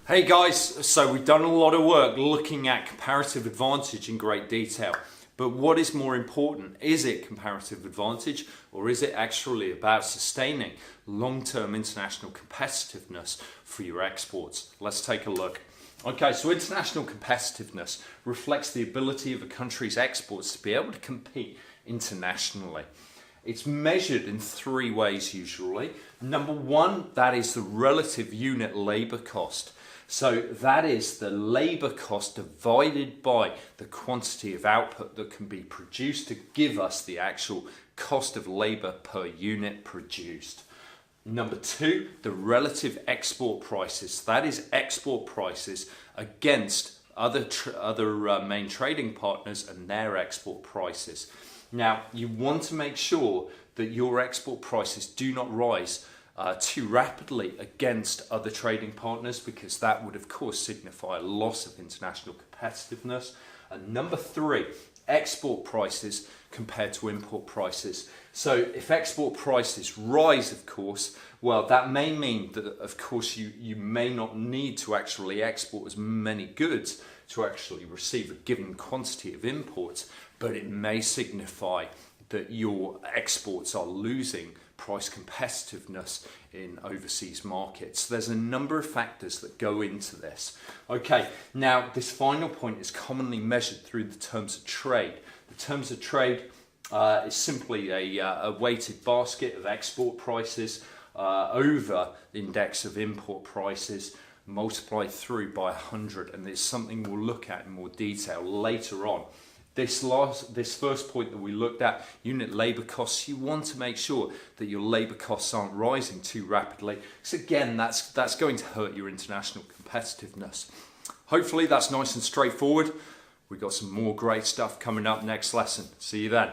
Hey guys, so we've done a lot of work looking at comparative advantage in great detail. But what is more important? Is it comparative advantage, or is it actually about sustaining long-term international competitiveness for your exports? Let's take a look. Okay, so international competitiveness reflects the ability of a country's exports to be able to compete internationally. It's measured in three ways usually. Number one, that is the relative unit labour cost. So that is the labour cost divided by the quantity of output that can be produced to give us the actual cost of labour per unit produced. Number two, the relative export prices. That is export prices against other main trading partners and their export prices. Now, you want to make sure that your export prices do not rise too rapidly against other trading partners, because that would of course signify a loss of international competitiveness. And number three, export prices compared to import prices. So if export prices rise, of course, well, that may mean that of course you may not need to actually export as many goods to actually receive a given quantity of imports, but it may signify that your exports are losing price competitiveness in overseas markets. There's a number of factors that go into this. Okay, now this final point is commonly measured through the terms of trade. The terms of trade is simply a weighted basket of export prices over the index of import prices multiplied through by 100, and it's something we'll look at in more detail later on. This first point that we looked at, unit labour costs, you want to make sure that your labour costs aren't rising too rapidly, because again, that's going to hurt your international competitiveness. Hopefully that's nice and straightforward. We've got some more great stuff coming up next lesson. See you then.